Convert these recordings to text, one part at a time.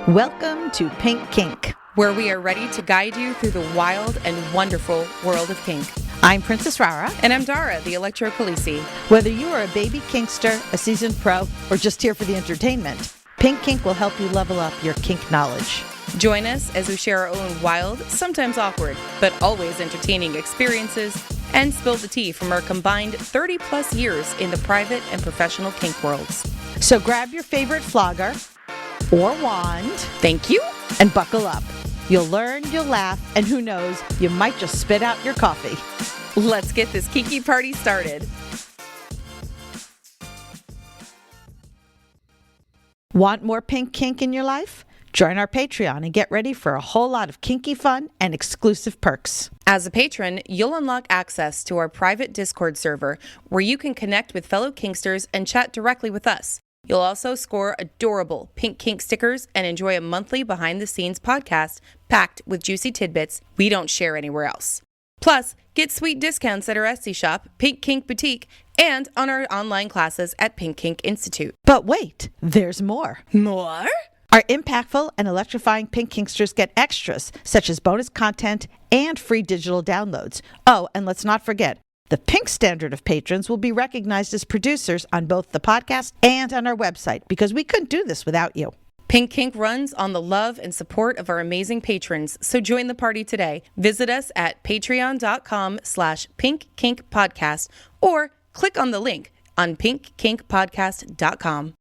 Welcome to Pink Kink, where we are ready to guide you through the wild and wonderful world of kink. I'm Princess Rara. And I'm Dara, the Electro Khaleesi. Whether you are a baby kinkster, a seasoned pro, or just here for the entertainment, Pink Kink will help you level up your kink knowledge. Join us as we share our own wild, sometimes awkward, but always entertaining experiences and spill the tea from our combined 30 plus years in the private and professional kink worlds. So grab your favorite flogger or wand. Thank you. And buckle up. You'll learn, you'll laugh, and who knows, you might just spit out your coffee. Let's get this kinky party started. Want more Pink Kink in your life? Join our Patreon and get ready for a whole lot of kinky fun and exclusive perks. As a patron, you'll unlock access to our private Discord server where you can connect with fellow kinksters and chat directly with us. You'll also score adorable Pink Kink stickers and enjoy a monthly behind-the-scenes podcast packed with juicy tidbits we don't share anywhere else. Plus, get sweet discounts at our Etsy shop, Pink Kink Boutique, and on our online classes at Pink Kink Institute. But wait, there's more. More? Our impactful and electrifying Pink Kinksters get extras, such as bonus content and free digital downloads. Oh, and let's not forget, the Pink standard of patrons will be recognized as producers on both the podcast and on our website, because we couldn't do this without you. Pink Kink runs on the love and support of our amazing patrons, so join the party today. Visit us at patreon.com/pinkkinkpodcast or click on the link on pinkkinkpodcast.com.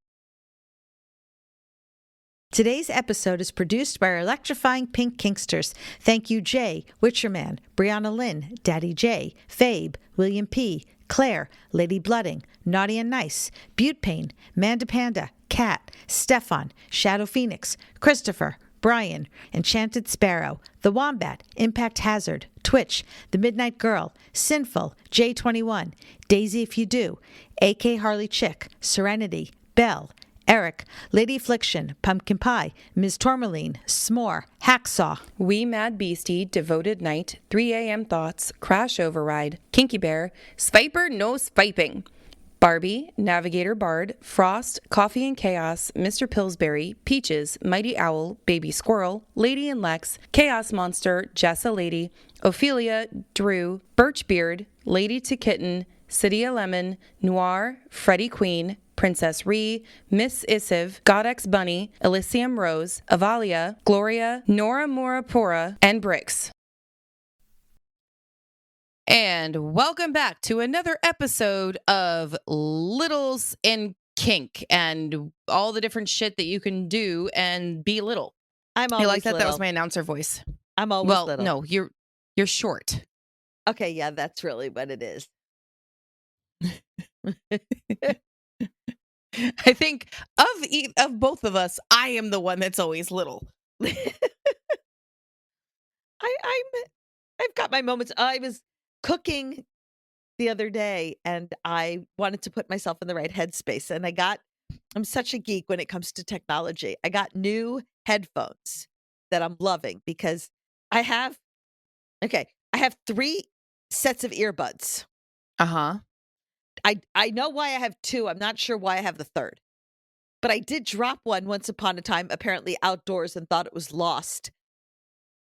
Today's episode is produced by our electrifying Pink Kinksters. Thank you, Jay, Witcherman, Brianna Lynn, Daddy J, Fabe, William P., Claire, Lady Blooding, Naughty and Nice, Butte Pain, Manda Panda, Kat, Stefan, Shadow Phoenix, Christopher, Brian, Enchanted Sparrow, The Wombat, Impact Hazard, Twitch, The Midnight Girl, Sinful, J21, Daisy If You Do, AK Harley Chick, Serenity, Belle, Eric, Lady Affliction, Pumpkin Pie, Ms. Tourmaline, S'more, Hacksaw, Wee Mad Beastie, Devoted Night, 3 a.m. Thoughts, Crash Override, Kinky Bear, Sviper No Swiping, Barbie, Navigator Bard, Frost, Coffee and Chaos, Mr. Pillsbury, Peaches, Mighty Owl, Baby Squirrel, Lady and Lex, Chaos Monster, Jessa Lady, Ophelia, Drew, Birchbeard, Lady to Kitten, Cydia Lemon, Noir, Freddie Queen, Princess Ree, Miss Isiv, Godex Bunny, Elysium Rose, Avalia, Gloria, Nora Morapora, and Bricks. And welcome back to another episode of Littles in Kink and all the different shit that you can do and be little. I'm always I like that. little. That was my announcer voice. I'm always little. No, you're short. Okay, yeah, that's really what it is. I think of both of us, I am the one that's always little. I've got my moments. I was cooking the other day and I wanted to put myself in the right headspace, and I'm such a geek when it comes to technology. I got new headphones that I'm loving because I have 3 sets of earbuds. Uh-huh. I know why I have 2. I'm not sure why I have the third. But I did drop one once upon a time, apparently outdoors, and thought it was lost.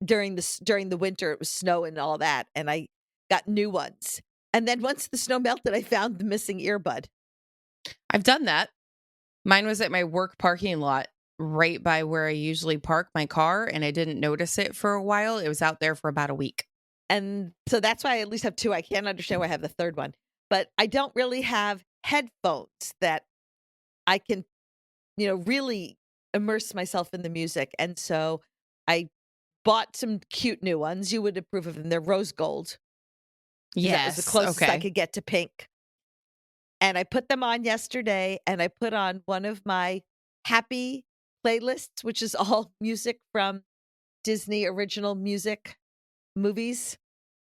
During the winter, it was snow and all that, and I got new ones. And then once the snow melted, I found the missing earbud. I've done that. Mine was at my work parking lot right by where I usually park my car, and I didn't notice it for a while. It was out there for about a week. And so that's why I at least have 2. I can't understand why I have the third one. But I don't really have headphones that I can, really immerse myself in the music. And so I bought some cute new ones. You would approve of them. They're rose gold. Yes. That was the closest I could get to pink. And I put them on yesterday, and I put on one of my happy playlists, which is all music from Disney original music movies.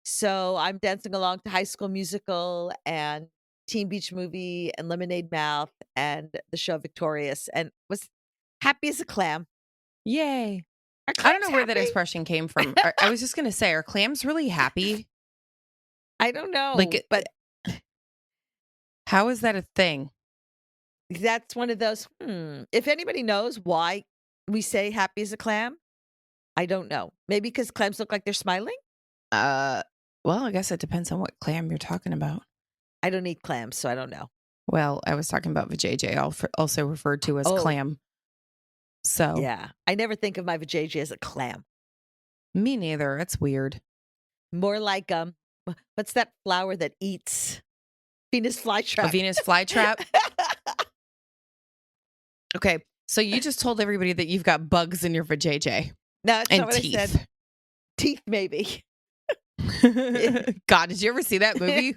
So I'm dancing along to High School Musical and Teen Beach Movie and Lemonade Mouth and the show Victorious, and was happy as a clam. Yay. I don't know where that expression came from. I was just going to say, are clams really happy? I don't know. But how is that a thing? That's one of those, if anybody knows why we say happy as a clam? I don't know. Maybe because clams look like they're smiling? Well, I guess it depends on what clam you're talking about. I don't eat clams, so I don't know. Well, I was talking about vajayjay, also referred to as clam. So yeah, I never think of my vajayjay as a clam. Me neither. It's weird. More like what's that flower that eats? Venus flytrap. A Venus flytrap. Okay, so you just told everybody that you've got bugs in your vajayjay. No, that's and not what teeth. I said. Teeth, maybe. God, did you ever see that movie?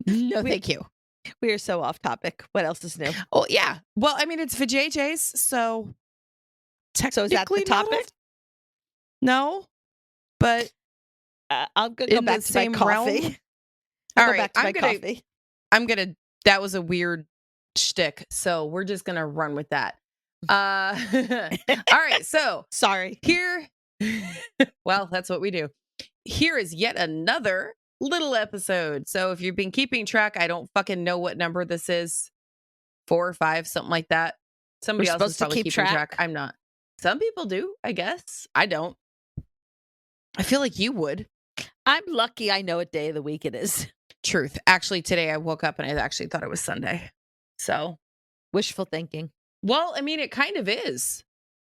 No, thank you. We are so off topic. What else is new? Oh, yeah. Well, I mean, it's vajayjays, so technically is that the topic? No, but I'm going to go back to my coffee. All right, I'm going to, that was a weird shtick, so we're just going to run with that. All right, so. Sorry. Here, well, that's what we do. Here is yet another little episode. So if you've been keeping track, I don't fucking know what number this is. 4 or 5, something like that. Somebody else is probably keeping track. I'm not. Some people do, I guess. I don't. I feel like you would. I'm lucky I know what day of the week it is. Truth. Actually, today I woke up and I actually thought it was Sunday. So. Wishful thinking. Well, I mean, it kind of is.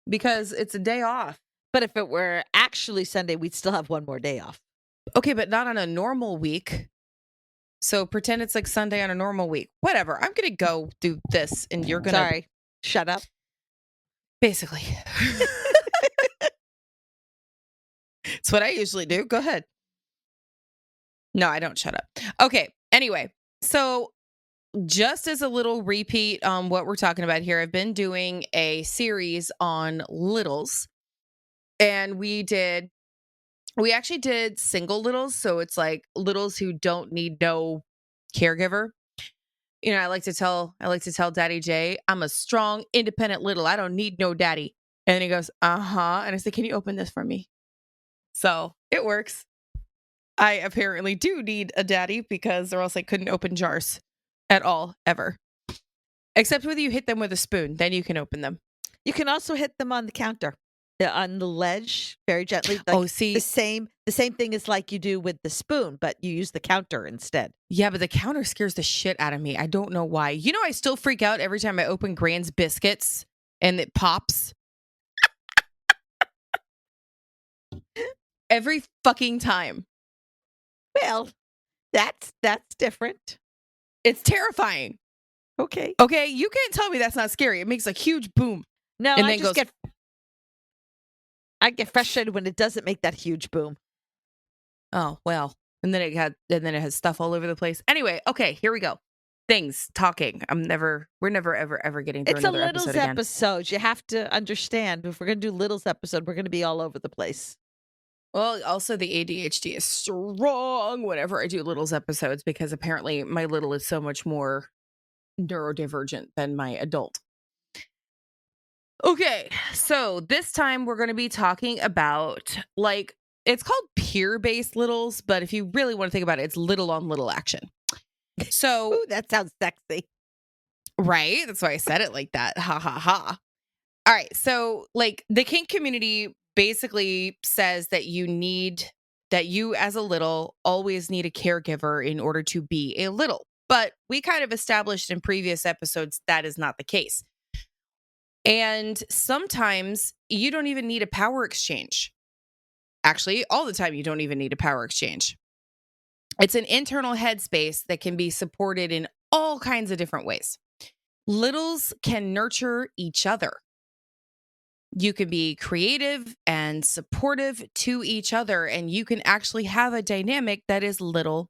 Because it's a day off. But if it were actually Sunday, we'd still have one more day off. Okay, but not on a normal week. So pretend it's like Sunday on a normal week. Whatever. I'm going to go do this and you're going to... Sorry. Shut up. Basically. It's what I usually do. Go ahead. No, I don't shut up. Okay. Anyway, so just as a little repeat on what we're talking about here, I've been doing a series on littles. And we actually did single littles. So it's like littles who don't need no caregiver. You know, I like to tell Daddy J, I'm a strong, independent little. I don't need no daddy. And then he goes, uh-huh. And I said, can you open this for me? So it works. I apparently do need a daddy because or else I couldn't open jars at all, ever. Except whether you hit them with a spoon, then you can open them. You can also hit them on the counter. On the ledge very gently. Like see, the same thing as like you do with the spoon, but you use the counter instead. Yeah, but the counter scares the shit out of me. I don't know why. You know, I still freak out every time I open Gran's biscuits and it pops. Every fucking time. Well, that's different. It's terrifying. Okay, you can't tell me that's not scary. It makes a huge boom. No, and then I get frustrated when it doesn't make that huge boom. Oh, well. And then it has stuff all over the place. Anyway, okay, here we go. Talking. We're never ever getting through another episode again. It's a Littles episode. You have to understand, if we're going to do Littles episode, we're going to be all over the place. Well, also the ADHD is strong whenever I do Littles episodes because apparently my little is so much more neurodivergent than my adult. Okay, so this time we're going to be talking about, like, it's called peer-based littles, but if you really want to think about it, it's little on little action. So ooh, that sounds sexy. Right? That's why I said it like that. Ha ha ha. All right, so like the kink community basically says that you as a little always need a caregiver in order to be a little. But we kind of established in previous episodes that is not the case. And sometimes you don't even need a power exchange. Actually, all the time you don't even need a power exchange. It's an internal headspace that can be supported in all kinds of different ways. Littles can nurture each other. You can be creative and supportive to each other, and you can actually have a dynamic that is little.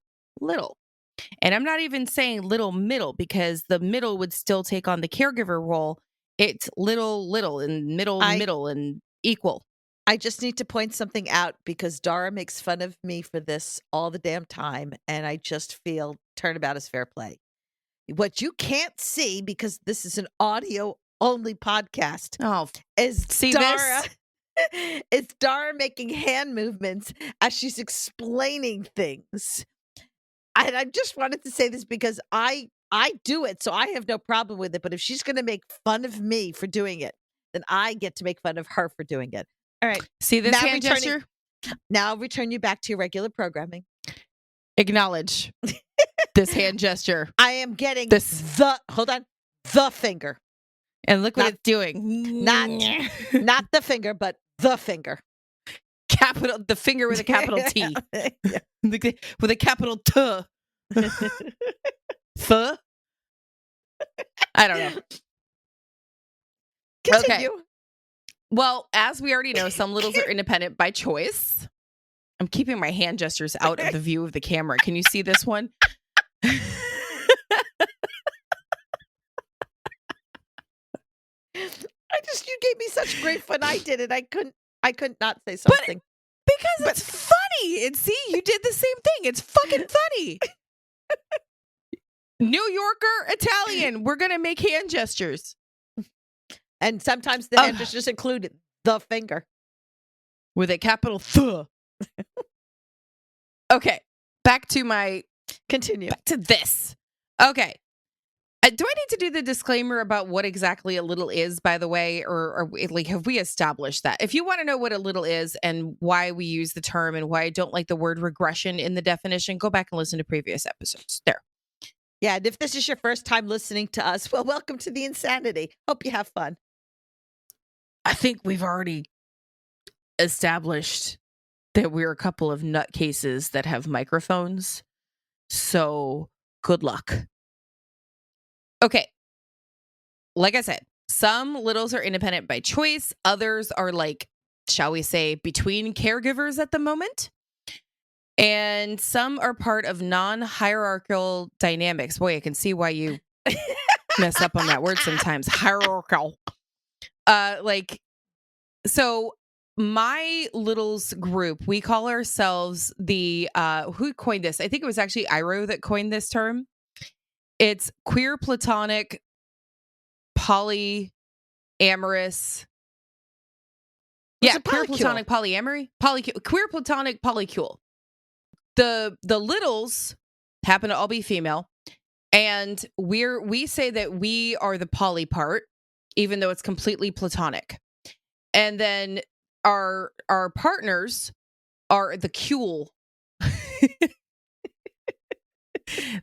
And I'm not even saying little middle because the middle would still take on the caregiver role. It's little and middle and equal. I just need to point something out because Dara makes fun of me for this all the damn time. And I just feel turnabout is fair play. What you can't see, because this is an audio only podcast, is Dara making hand movements as she's explaining things. And I just wanted to say this because I I do it, so I have no problem with it. But if she's going to make fun of me for doing it, then I get to make fun of her for doing it. All right. See this hand gesture? Now I'll return you back to your regular programming. Acknowledge this hand gesture. I am getting hold on, the finger. And look what it's doing. Not the finger, but the finger. The finger with a capital T. With a capital T. Th? I don't know. Continue. Okay. Well, as we already know, some littles are independent by choice. I'm keeping my hand gestures out of the view of the camera. Can you see this one? You gave me such great fun. I did it. I couldn't not say something. Because it's funny. And see, you did the same thing. It's fucking funny. New Yorker, Italian. We're going to make hand gestures. And sometimes the hand gestures include the finger. With a capital Th. Okay. Back to this. Okay. Do I need to do the disclaimer about what exactly a little is, by the way, or like have we established that? If you want to know what a little is and why we use the term and why I don't like the word regression in the definition, go back and listen to previous episodes. There. Yeah, and if this is your first time listening to us, well, welcome to the insanity. Hope you have fun. I think we've already established that we're a couple of nutcases that have microphones. So good luck. Okay. Like I said, some littles are independent by choice. Others are like, shall we say, between caregivers at the moment. And some are part of non-hierarchical dynamics. Boy, I can see why you mess up on that word sometimes. Hierarchical. So my littles group, we call ourselves the, who coined this? I think it was actually Iro that coined this term. It's queer, platonic, polyamorous. Yeah, queer, platonic, polyamory. Queer, platonic, polycule. The littles happen to all be female. And we say that we are the poly part, even though it's completely platonic. And then our partners are the cule.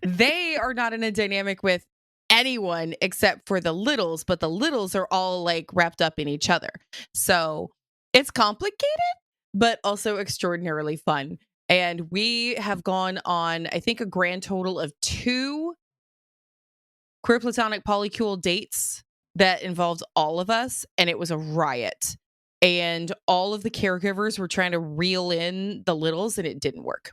They are not in a dynamic with anyone except for the littles, but the littles are all like wrapped up in each other. So it's complicated, but also extraordinarily fun. And we have gone on, I think, a grand total of 2 queer platonic polycule dates that involved all of us, and it was a riot. And all of the caregivers were trying to reel in the littles, and it didn't work.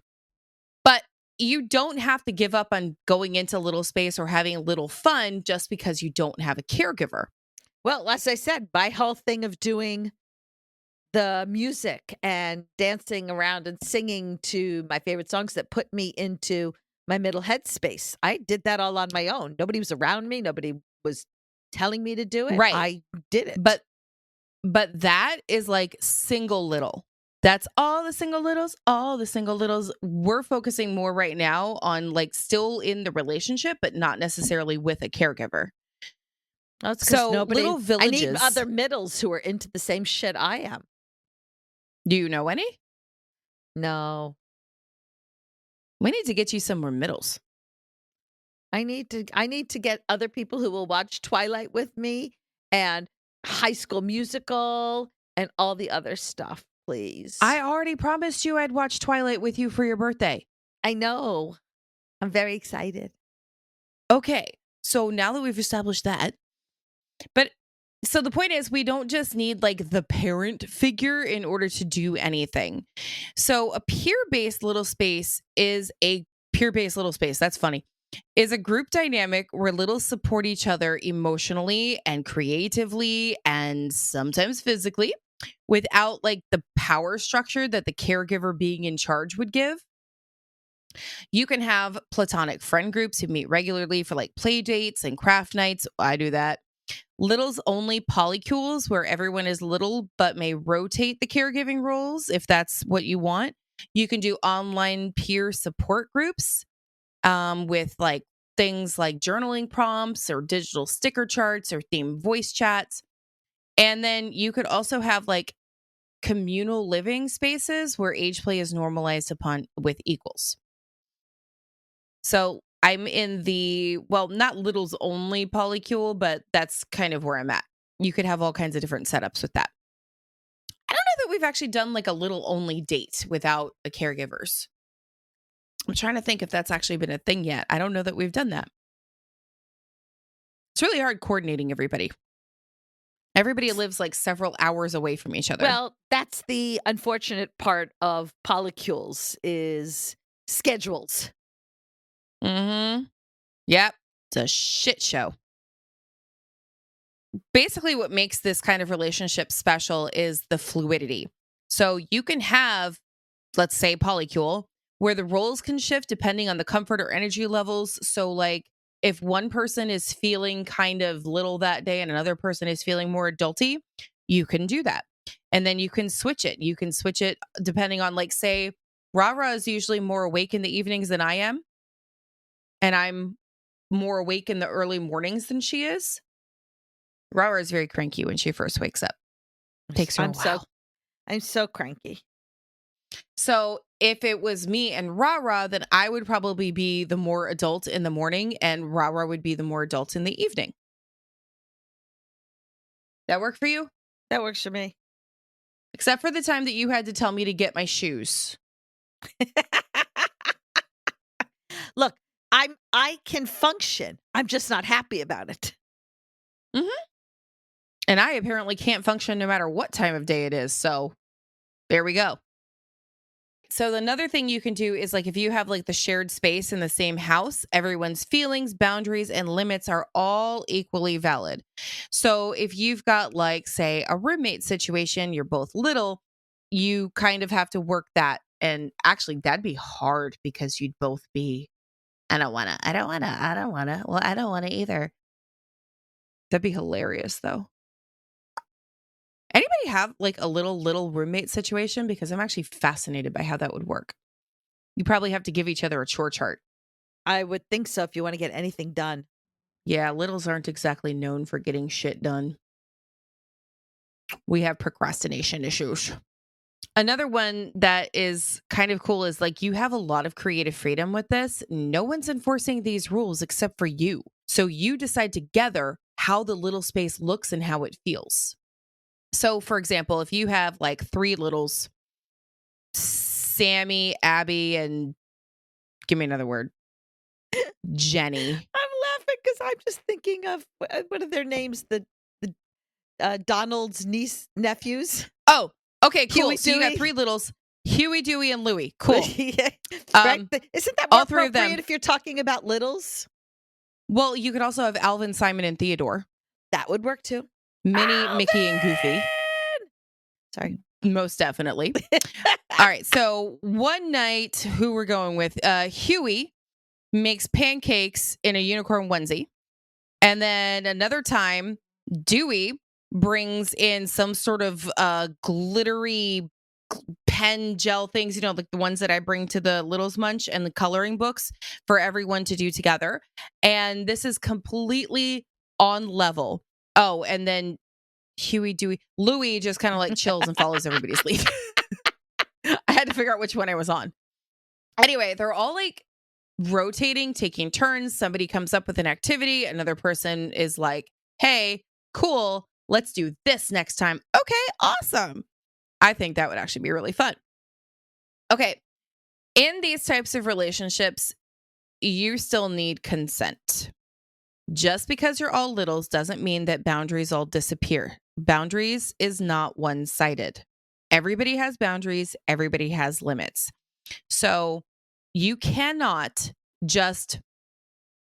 But you don't have to give up on going into Littlespace or having a little fun just because you don't have a caregiver. Well, as I said, my whole thing of doing the music and dancing around and singing to my favorite songs that put me into my middle headspace, I did that all on my own. Nobody was around me. Nobody was telling me to do it. Right. I did it. But that is like single little. That's all the single littles. We're focusing more right now on like still in the relationship, but not necessarily with a caregiver. That's so little villages. I need other middles who are into the same shit I am. Do you know any? No. We need to get you some more middles. I need to get other people who will watch Twilight with me and High School Musical and all the other stuff. Please. I already promised you I'd watch Twilight with you for your birthday. I know. I'm very excited. Okay. So now that we've established that, so the point is we don't just need like the parent figure in order to do anything. So a peer-based Littlespace is a peer-based Littlespace. That's funny. Is a group dynamic where littles support each other emotionally and creatively and sometimes physically, without like the power structure that the caregiver being in charge would give. You can have platonic friend groups who meet regularly for like play dates and craft nights. I do that. Littles only polycules where everyone is little but may rotate the caregiving roles if that's what you want. You can do online peer support groups with like things like journaling prompts or digital sticker charts or themed voice chats. And then you could also have like communal living spaces where age play is normalized upon with equals. So I'm in the, well, not littles only polycule, but that's kind of where I'm at. You could have all kinds of different setups with that. I don't know that we've actually done like a little only date without the caregivers. I'm trying to think if that's actually been a thing yet. I don't know that we've done that. It's really hard coordinating everybody. Everybody lives like several hours away from each other. Well, that's the unfortunate part of polycules is schedules. Mm-hmm. Yep. It's a shit show. Basically, what makes this kind of relationship special is the fluidity. So you can have, let's say, polycule, where the roles can shift depending on the comfort or energy levels. So like if one person is feeling kind of little that day and another person is feeling more adulty, you can do that. And then you can switch it. You can switch it depending on, like, say, Rara is usually more awake in the evenings than I am. And I'm more awake in the early mornings than she is. Rara is very cranky when she first wakes up. Takes her a while. I'm so cranky. So if it was me and Rara, then I would probably be the more adult in the morning and Rara would be the more adult in the evening. That work for you? That works for me. Except for the time that you had to tell me to get my shoes. Look, I can function. I'm just not happy about it. Mm-hmm. And I apparently can't function no matter what time of day it is. So there we go. So another thing you can do is, like, if you have like the shared space in the same house, everyone's feelings, boundaries, and limits are all equally valid. So if you've got, like, say, a roommate situation, you're both little, you kind of have to work that. And actually that'd be hard because you'd both be, I don't want to. Well, I don't want to either. That'd be hilarious though. Anybody have like a little roommate situation? Because I'm actually fascinated by how that would work. You probably have to give each other a chore chart. I would think so if you want to get anything done. Yeah, littles aren't exactly known for getting shit done. We have procrastination issues. Another one that is kind of cool is, like, you have a lot of creative freedom with this. No one's enforcing these rules except for you. So you decide together how the little space looks and how it feels. So, for example, if you have like 3 littles, Sammy, Abby, and give me another word, Jenny. I'm laughing because I'm just thinking of what are their names? The Donald's nephews. Oh, okay, cool. Huey, so you got Dewey. 3 littles, Huey, Dewey, and Louie. Cool. Yeah. Isn't that more all 3 of them. appropriate if you're talking about littles? Well, you could also have Alvin, Simon, and Theodore. That would work too. Minnie, Alvin! Mickey, and Goofy. Sorry. Most definitely. All right. So one night, who we're going with, Huey makes pancakes in a unicorn onesie. And then another time, Dewey brings in some sort of glittery pen gel things, you know, like the ones that I bring to the Littles Munch and the coloring books for everyone to do together. And this is completely on level. Oh, and then Huey, Dewey, Louie just kind of like chills and follows everybody's lead. I had to figure out which one I was on. Anyway, they're all like rotating, taking turns. Somebody comes up with an activity. Another person is like, hey, cool, let's do this next time. Okay, awesome. I think that would actually be really fun. Okay. In these types of relationships, you still need consent. Just because you're all littles doesn't mean that boundaries all disappear. Boundaries is not one-sided. Everybody has boundaries. Everybody has limits. So you cannot just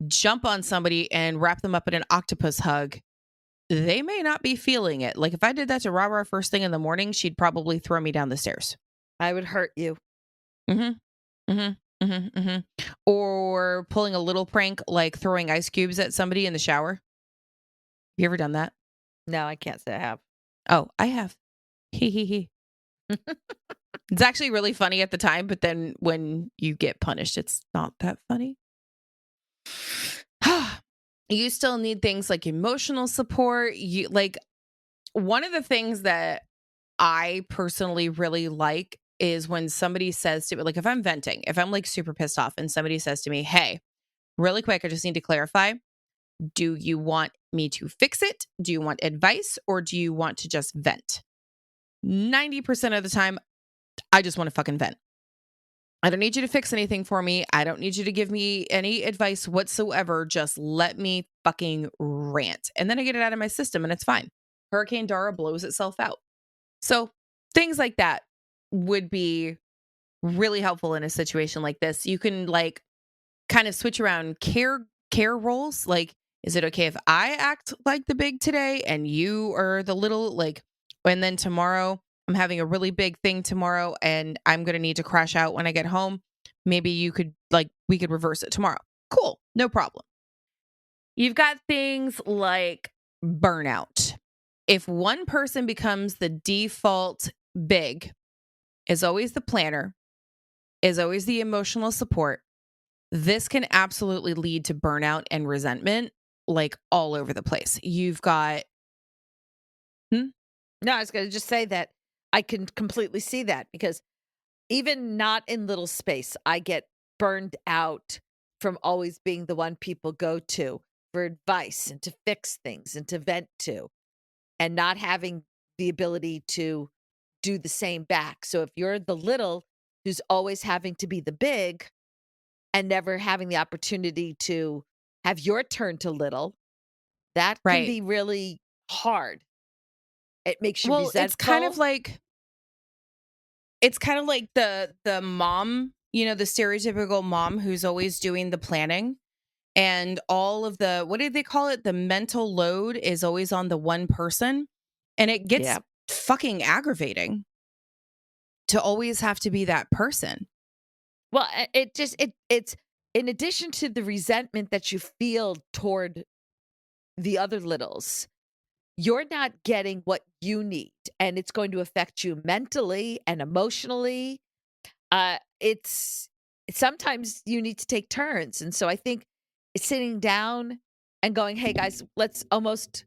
jump on somebody and wrap them up in an octopus hug. They may not be feeling it. Like if I did that to Rara first thing in the morning, she'd probably throw me down the stairs. I would hurt you. Or pulling a little prank like throwing ice cubes at somebody in the shower. You ever done that? No, I can't say I have. Oh, I have. He. It's actually really funny at the time, but then when you get punished, it's not that funny. you still need things like emotional support. You like one of the things that I personally really like is when somebody says to me, like if I'm venting, if I'm like super pissed off and somebody says to me, "Hey, really quick, I just need to clarify. Do you want me to fix it? Do you want advice or do you want to just vent?" 90% of the time, I just want to fucking vent. I don't need you to fix anything for me. I don't need you to give me any advice whatsoever. Just let me fucking rant. And then I get it out of my system and it's fine. Hurricane Dara blows itself out. So things like that would be really helpful in a situation like this. You can like kind of switch around care roles. Like, is it okay if I act like the big today and you are the little? Like, and then tomorrow I'm having a really big thing tomorrow and I'm going to need to crash out when I get home. Maybe you could like we could reverse it tomorrow. Cool, no problem. You've got things like burnout. If one person becomes the default big, is always the planner, is always the emotional support, this can absolutely lead to burnout and resentment like all over the place. You've got No, I was going to just say that I can completely see that because even not in Little Space, I get burned out from always being the one people go to for advice and to fix things and to vent to, and not having the ability to do the same back. So if you're the little who's always having to be the big and never having the opportunity to have your turn to little, that can right. be really hard. It makes you Well, resentful. it's kind of like the mom, you know, the stereotypical mom who's always doing the planning and all of the what do they call it? The mental load is always on the one person and it gets Yeah. fucking aggravating to always have to be that person. Well, it's in addition to the resentment that you feel toward the other littles, you're not getting what you need, and it's going to affect you mentally and emotionally. It's sometimes you need to take turns, and so I think sitting down and going, "Hey guys, let's almost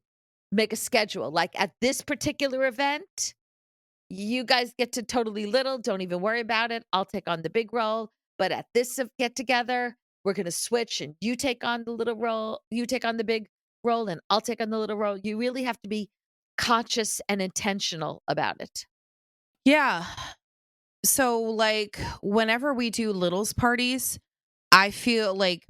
make a schedule. Like at this particular event, you guys get to totally little. Don't even worry about it. I'll take on the big role. But at this get together, we're going to switch and you take on the little role. You take on the big role and I'll take on the little role." You really have to be conscious and intentional about it. Yeah. So like whenever we do littles parties, I feel like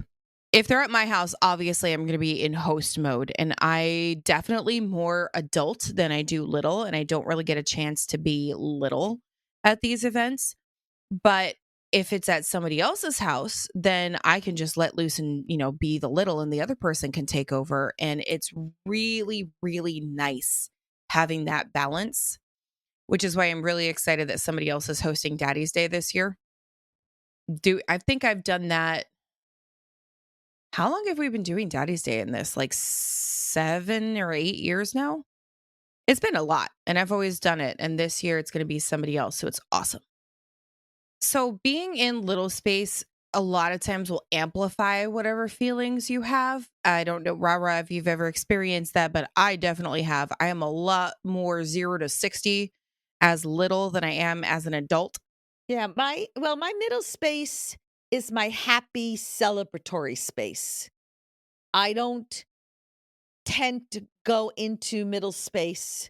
if they're at my house, obviously I'm going to be in host mode and I definitely more adult than I do little and I don't really get a chance to be little at these events. But if it's at somebody else's house, then I can just let loose and, you know, be the little and the other person can take over and it's really really nice having that balance, which is why I'm really excited that somebody else is hosting Daddy's Day this year. I think I've done that. How long have we been doing Daddy's Day in this? Like 7 or 8 years now? It's been a lot, and I've always done it, and this year it's gonna be somebody else, so it's awesome. So being in Little Space a lot of times will amplify whatever feelings you have. I don't know, Rara, if you've ever experienced that, but I definitely have. I am a lot more 0 to 60 as little than I am as an adult. Yeah, my middle space is my happy celebratory space. I don't tend to go into middle space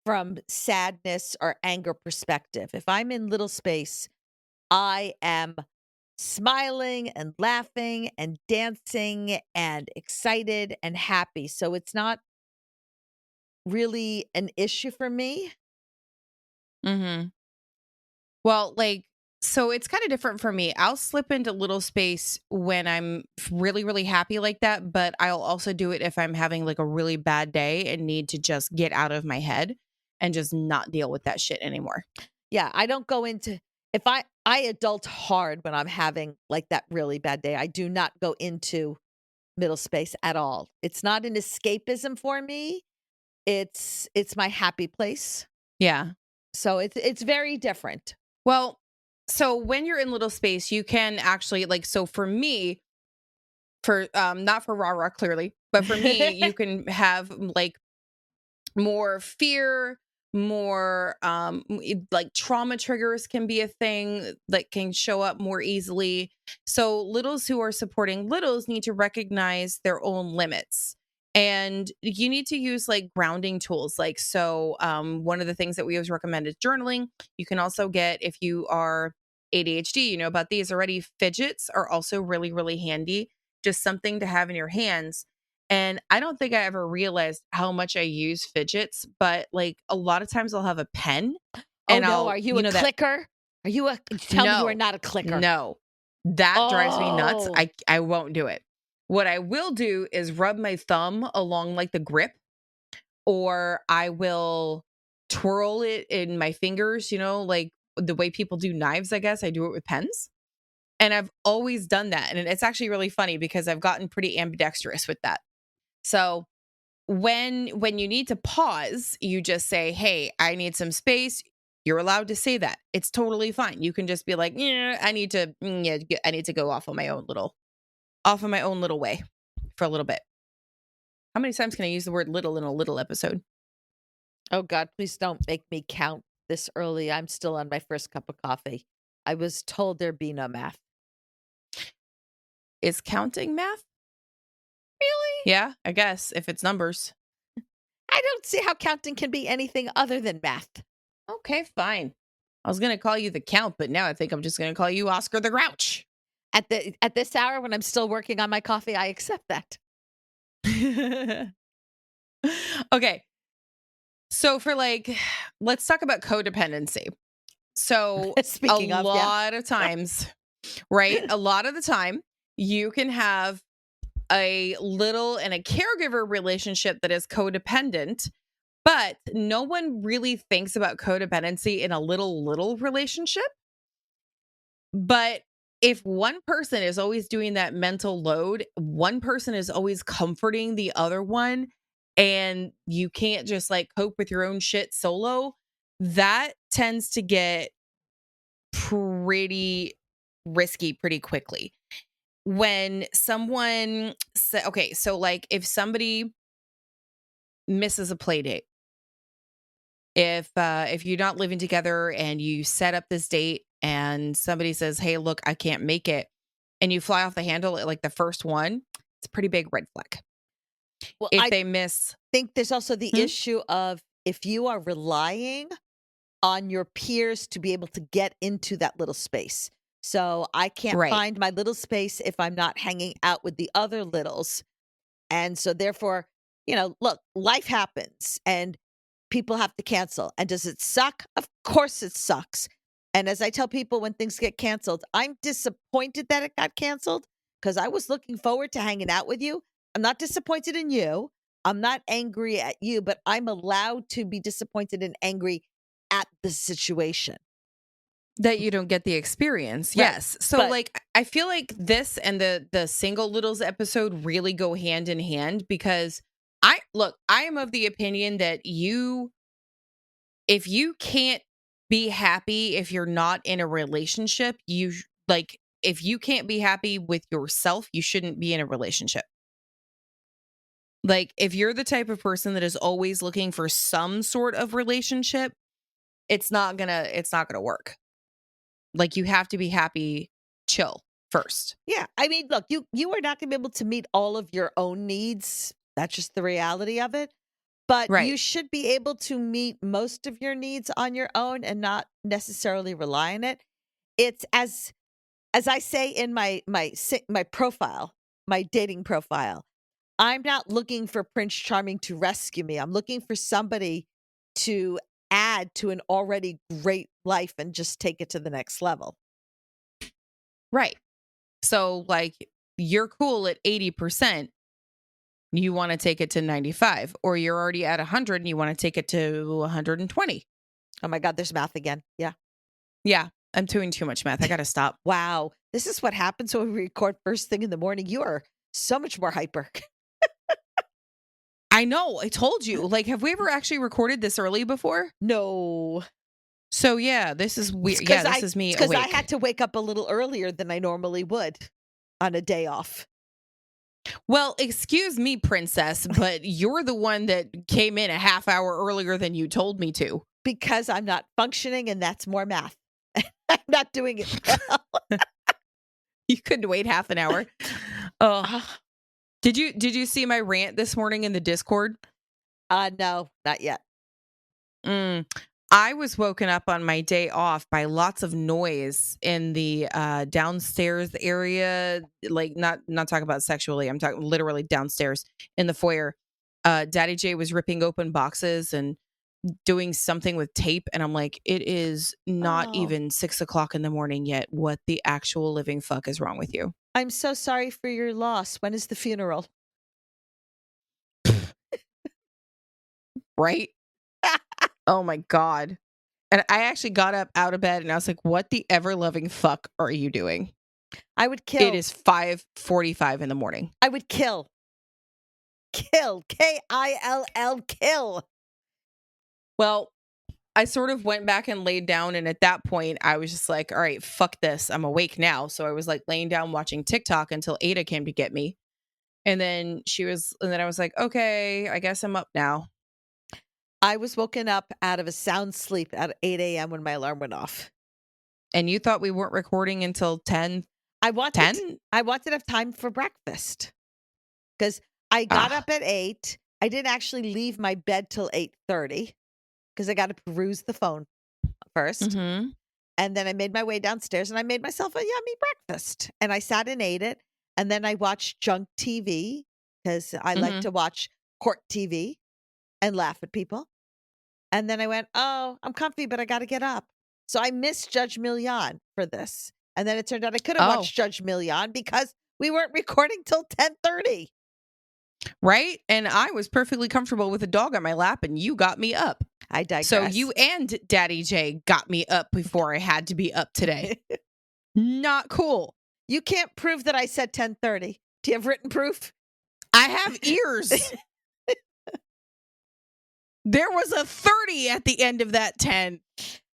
from sadness or anger perspective. If I'm in little space, I am smiling and laughing and dancing and excited and happy. So it's not really an issue for me. Mhm. Well, like, so it's kind of different for me. I'll slip into Little Space when I'm really, really happy like that, but I'll also do it if I'm having like a really bad day and need to just get out of my head and just not deal with that shit anymore. Yeah, I don't go into if I adult hard when I'm having like that really bad day. I do not go into middle space at all. It's not an escapism for me. It's my happy place. Yeah. So it's very different. Well, so when you're in Little Space, you can actually like, so for me, for not for Rara clearly, But for me, you can have like more fear, more like trauma triggers can be a thing that can show up more easily. So littles who are supporting littles need to recognize their own limits. And you need to use like grounding tools. Like, so one of the things that we always recommend is journaling. You can also get, if you are ADHD, you know about these already. Fidgets are also really, really handy. Just something to have in your hands. And I don't think I ever realized how much I use fidgets, but like a lot of times I'll have a pen Oh and no, I'll, are you a clicker? Are you a tell me you are no, not a clicker. no, that drives me nuts. Oh. I won't do it. What I will do is rub my thumb along like the grip, or I will twirl it in my fingers, you know, like the way people do knives, I guess. I do it with pens. And I've always done that. And it's actually really funny because I've gotten pretty ambidextrous with that. So when you need to pause, you just say, "Hey, I need some space." You're allowed to say that. It's totally fine. You can just be like, "Yeah, I need to I need to go off of my own little way for a little bit." How many times can I use the word little in a little episode? Oh God, please don't make me count this early. I'm still on my first cup of coffee. I was told there'd be no math. Is counting math? Really? Yeah, I guess if it's numbers. I don't see how counting can be anything other than math. Okay, fine. I was going to call you the Count, but now I think I'm just going to call you Oscar the Grouch. At this hour when I'm still working on my coffee, I accept that. Okay. So for like, let's talk about codependency. So Speaking a of, lot of times, right? A lot of the time you can have a little and a caregiver relationship that is codependent, but no one really thinks about codependency in a little relationship. But if one person is always doing that mental load, one person is always comforting the other one, and you can't just like cope with your own shit solo, that tends to get pretty risky pretty quickly. When someone okay, so like if somebody misses a play date, if you're not living together and you set up this date and somebody says, "Hey, look, I can't make it," and you fly off the handle at like the first one, it's a pretty big red flag. Well, If I they miss, think there's also the Hmm? issue of if you are relying on your peers to be able to get into that little space. So I can't Right, find my little space if I'm not hanging out with the other littles. And so therefore, look, life happens and people have to cancel. And does it suck? Of course it sucks. And as I tell people when things get canceled, I'm disappointed that it got canceled because I was looking forward to hanging out with you. I'm not disappointed in you. I'm not angry at you, but I'm allowed to be disappointed and angry at the situation. that you don't get the experience. Right. Yes. So But like I feel like this and the single littles episode really go hand in hand because I am of the opinion that if you can't be happy if you're not in a relationship, like if you can't be happy with yourself, you shouldn't be in a relationship. Like if you're the type of person that is always looking for some sort of relationship, it's not gonna work. Like you have to be happy, chill first. yeah, I mean, look, you are not going to be able to meet all of your own needs. That's just the reality of it. But Right. you should be able to meet most of your needs on your own and not necessarily rely on it. It's as I say in my profile, my dating profile. I'm not looking for Prince Charming to rescue me. I'm looking for somebody to add to an already great life and just take it to the next level. Right. So like you're cool at 80%, you want to take it to 95, or you're already at 100 and you want to take it to 120. Oh my God, there's math again. Yeah. Yeah, I'm doing too much math. I got to stop. Wow. This is what happens when we record first thing in the morning. You are so much more hyper. I know. I told you. Like, have we ever actually recorded this early before? No. So yeah, this is weird. Yeah, this is me Because I awake. had to wake up a little earlier than I normally would on a day off. Well, excuse me, princess, but you're the one that came in a half hour earlier than you told me to. Because I'm not functioning, and that's more math. I'm not doing it well. You couldn't wait half an hour. Oh, did you see my rant this morning in the Discord? No, not yet. I was woken up on my day off by lots of noise in the downstairs area. Like not talking about sexually. I'm talking literally downstairs in the foyer. Daddy J was ripping open boxes and doing something with tape, and I'm like, it is not even 6 o'clock in the morning yet. What the actual living fuck is wrong with you? I'm so sorry for your loss. When is the funeral? Right? Oh my God. And I actually got up out of bed and I was like, what the ever loving fuck are you doing? I would kill. It is 5:45 in the morning. I would kill. Kill. Kill. Kill. Well, I sort of went back and laid down. And at that point, I was just like, all right, fuck this. I'm awake now. So I was like laying down watching TikTok until Ada came to get me. And then I was like, okay, I guess I'm up now. I was woken up out of a sound sleep at 8 a.m. when my alarm went off. And you thought we weren't recording until 10? I wanted to have time for breakfast because I got up at 8. I didn't actually leave my bed till 8:30 because I got to peruse the phone first. Mm-hmm. And then I made my way downstairs and I made myself a yummy breakfast. And I sat and ate it. And then I watched junk TV because I like to watch court TV and laugh at people. And then I went, oh, I'm comfy, but I got to get up. So I missed Judge Millian for this. And then it turned out I could have watched Judge Millian because we weren't recording till 10:30. Right? And I was perfectly comfortable with a dog on my lap and you got me up. I digress. So you and Daddy J got me up before I had to be up today. Not cool. You can't prove that I said 10:30. Do you have written proof? I have ears. There was a 30 at the end of that 10.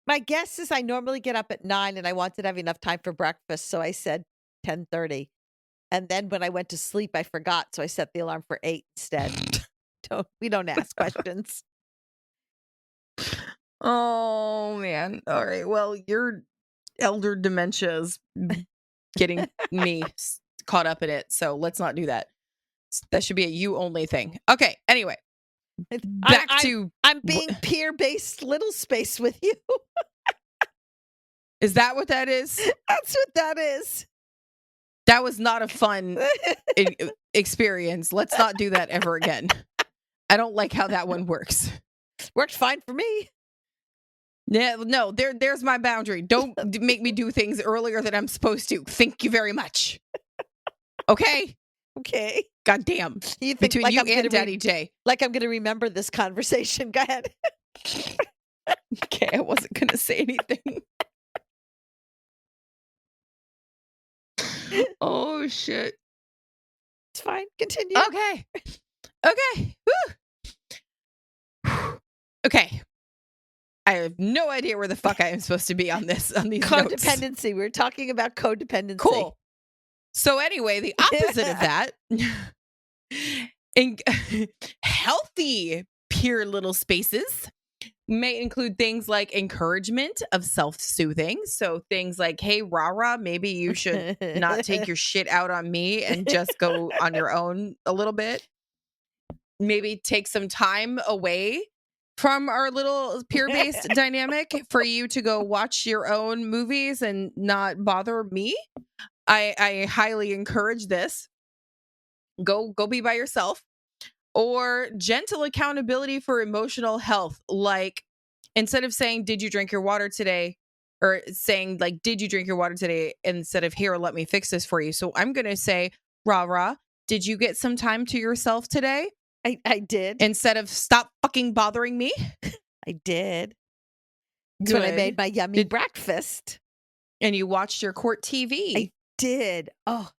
My guess is I normally get up at 9 and I wanted to have enough time for breakfast. So I said 10:30. And then when I went to sleep, I forgot. So I set the alarm for 8 instead. We don't ask questions. Oh, man. All right. Well, your elder dementia is getting me caught up in it. So let's not do that. That should be a you only thing. Okay. Anyway. I'm being peer-based Littlespace with you. Is that what that is? That's what that is. That was not a fun experience. Let's not do that ever again. I don't like how that one works. Worked fine for me. Yeah, no, there's my boundary. Don't make me do things earlier than I'm supposed to. Thank you very much. Okay? Okay. God damn. You think between you and Daddy J. Like I'm going to remember this conversation. Go ahead. Okay, I wasn't going to say anything. Oh, shit. It's fine. Continue. Okay. Woo. Okay. I have no idea where the fuck I am supposed to be on these codependency. Notes. We were talking about codependency. Cool. So anyway, the opposite of that, in healthy peer little spaces may include things like encouragement of self-soothing. So things like, hey, rah-rah, maybe you should not take your shit out on me and just go on your own a little bit. Maybe take some time away from our little peer-based dynamic for you to go watch your own movies and not bother me. I highly encourage this. Go be by yourself. Or gentle accountability for emotional health. Like instead of saying, did you drink your water today? Or saying like, did you drink your water today? Instead of here, let me fix this for you. So I'm going to say, rah, did you get some time to yourself today? I did. Instead of stop fucking bothering me. I did. That's when I made my yummy breakfast. And you watched your court TV. I did. Oh,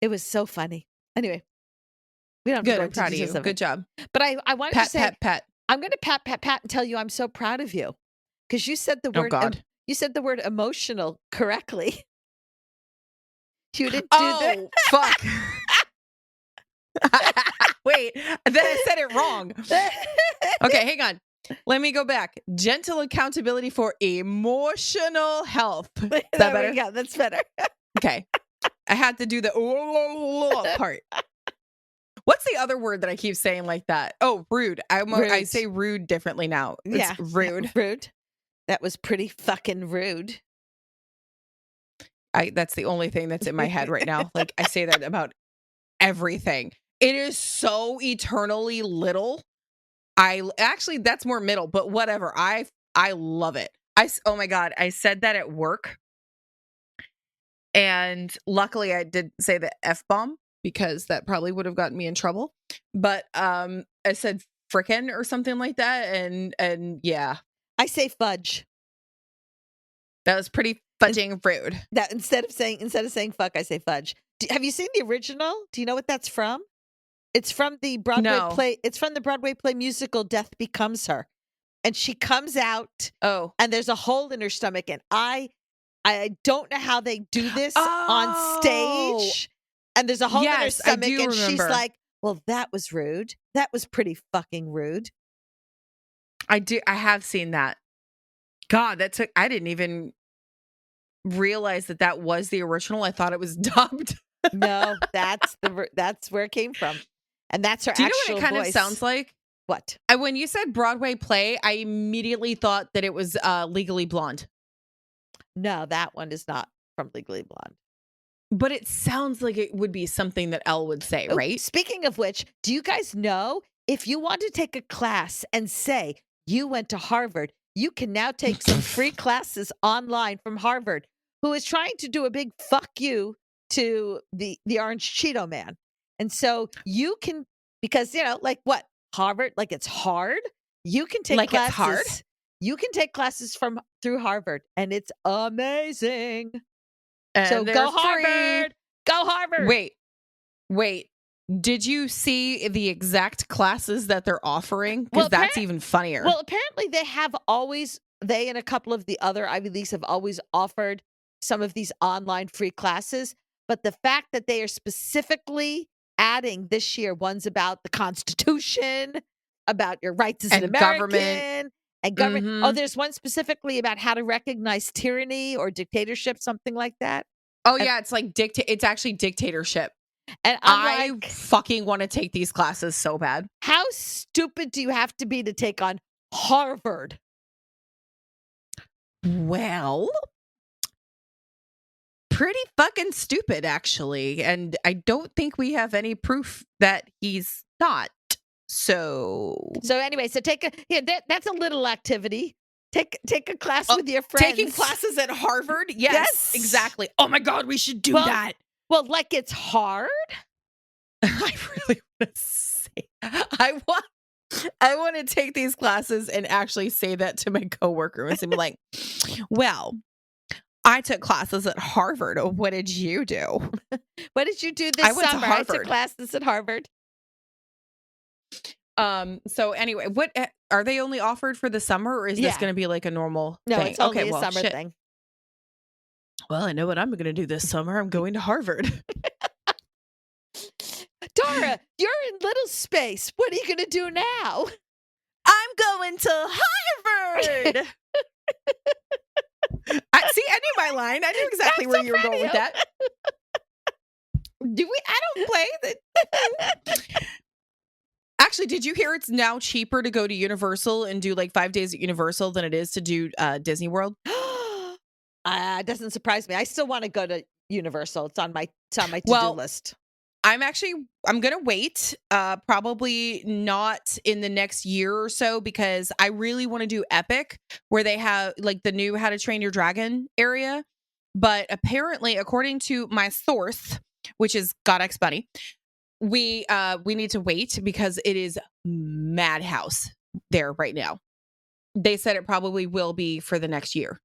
it was so funny. Anyway, we don't have Good. I'm proud of you. Good job. But I wanted to say, pat. I'm going to pat and tell you I'm so proud of you because you said the word. You said the word emotional correctly. You didn't do that. Fuck. Wait, then I said it wrong. Okay, hang on. Let me go back. Gentle accountability for emotional health. Is that better? Yeah, that's better. Okay. I had to do the part. What's the other word that I keep saying like that? Oh, rude. I say rude differently now. Yeah. It's rude. Rude. That was pretty fucking rude. That's the only thing that's in my head right now. Like, I say that about everything. It is so eternally little. Actually, that's more middle, but whatever. I love it. Oh my God. I said that at work. And luckily I did say the F-bomb because that probably would have gotten me in trouble. But I said frickin' or something like that. And yeah. I say fudge. That was pretty fudging rude. That instead of saying fuck, I say fudge. Have you seen the original? Do you know what that's from? It's from the Broadway play. It's from the Broadway play musical Death Becomes Her. And she comes out. Oh. And there's a hole in her stomach. And I don't know how they do this on stage. And there's a hole in her stomach. And remember. She's like, well, that was rude. That was pretty fucking rude. I have seen that. God, I didn't even realize that was the original. I thought it was dubbed. No, that's where it came from. And that's her actual voice. Do you know what it kind of sounds like? What? When you said Broadway play, I immediately thought that it was Legally Blonde. No, that one is not from Legally Blonde. But it sounds like it would be something that Elle would say, right? Speaking of which, do you guys know if you want to take a class and say you went to Harvard, you can now take some free classes online from Harvard, who is trying to do a big fuck you to the Orange Cheeto Man. And so you can, because, like what? Harvard, like it's hard. You can take like classes. It's hard? You can take classes through Harvard, and it's amazing. And so go Harvard. Go Harvard. Wait. Did you see the exact classes that they're offering? Because that's even funnier. Well, apparently they and a couple of the other Ivy Leagues have always offered some of these online free classes. But the fact that they are specifically adding this year ones about the Constitution, about your rights as an American, government. And government. Mm-hmm. Oh, there's one specifically about how to recognize tyranny or dictatorship, something like that. Oh, yeah. It's like it's actually dictatorship. And I fucking want to take these classes so bad. How stupid do you have to be to take on Harvard? Well, pretty fucking stupid, actually. And I don't think we have any proof that he's not. So anyway, so that's a little activity. Take a class with your friends. Taking classes at Harvard? Yes, exactly. Oh my God, we should do that. Well, like it's hard. I really want to say I want to take these classes and actually say that to my coworker and be like, well, I took classes at Harvard. What did you do? What did you do this summer? To Harvard. I took classes at Harvard. So anyway, what are they only offered for the summer, or is this going to be like a normal thing? No, it's only a summer thing. Well, I know what I'm going to do this summer. I'm going to Harvard. Dara, you're in Littlespace. What are you going to do now? I'm going to Harvard. I knew my line. I knew exactly where you were going with that. I don't play that. Actually, did you hear it's now cheaper to go to Universal and do like 5 days at Universal than it is to do Disney World? It doesn't surprise me. I still want to go to Universal. It's on my to-do list. I'm going to wait, probably not in the next year or so, because I really want to do Epic, where they have like the new How to Train Your Dragon area. But apparently, according to my source, which is GodX Bunny, we need to wait because it is madhouse there right now. They said it probably will be for the next year.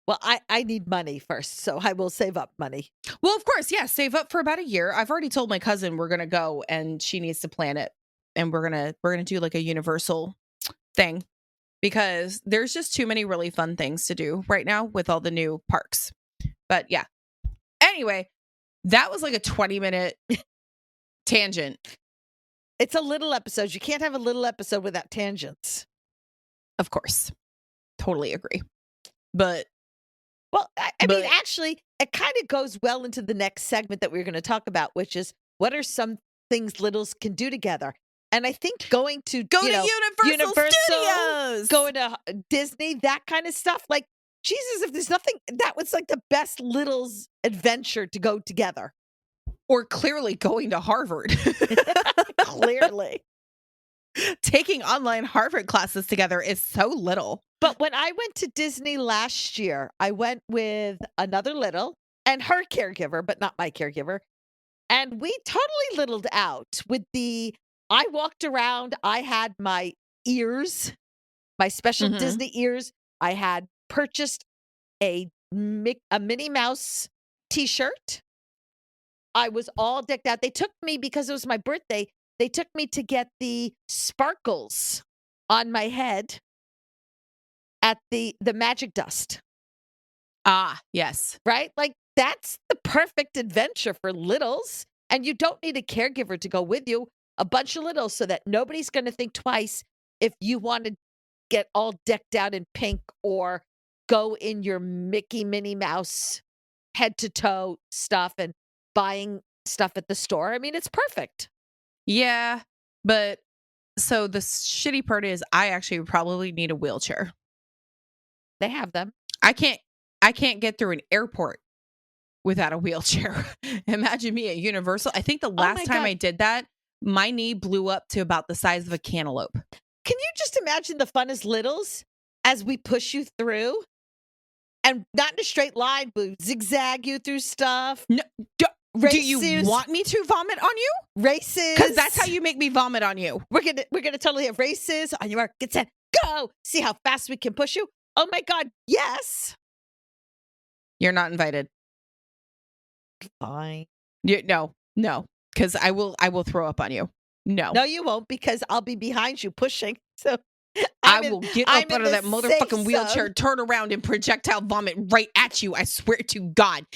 Well, I need money first, so I will save up money. Well, of course, yeah, save up for about a year. I've already told my cousin we're gonna go, and she needs to plan it, and we're gonna do like a Universal thing, because there's just too many really fun things to do right now with all the new parks. But yeah, anyway, that was like a 20-minute tangent. It's a little episode. You can't have a little episode without tangents. Of course. Totally agree. But well, I mean, actually, it kind of goes well into the next segment that we're going to talk about, which is what are some things littles can do together. And I think going to Universal Studios, going to Disney, that kind of stuff. Like, Jesus, if there's nothing, that was like the best littles adventure to go together. Or clearly going to Harvard. Clearly. Taking online Harvard classes together is so little. But when I went to Disney last year, I went with another little and her caregiver, but not my caregiver. And we totally littled out with I walked around, I had my ears, my special Disney ears. I had purchased a Minnie Mouse t-shirt. I was all decked out. They took me, because it was my birthday, they took me to get the sparkles on my head at the magic dust. Ah, yes. Right? Like, that's the perfect adventure for littles. And you don't need a caregiver to go with you, a bunch of littles, so that nobody's going to think twice if you want to get all decked out in pink or go in your Minnie Mouse head to toe stuff and buying stuff at the store. I mean, it's perfect. Yeah, but so the shitty part is I actually probably need a wheelchair. They have them. I can't get through an airport without a wheelchair. Imagine me at Universal. I think the last time I did that, my knee blew up to about the size of a cantaloupe. Can you just imagine the fun as littles as we push you through? And not in a straight line, but zigzag you through stuff. No, do you want me to vomit on you? Races. Because that's how you make me vomit on you. We're gonna totally have races. On your mark, get set, go. See how fast we can push you. Oh my God, yes. You're not invited. Fine. No, because I will throw up on you. No, you won't, because I'll be behind you pushing. So I will get up out of that motherfucking wheelchair, turn around, and projectile vomit right at you. I swear to God.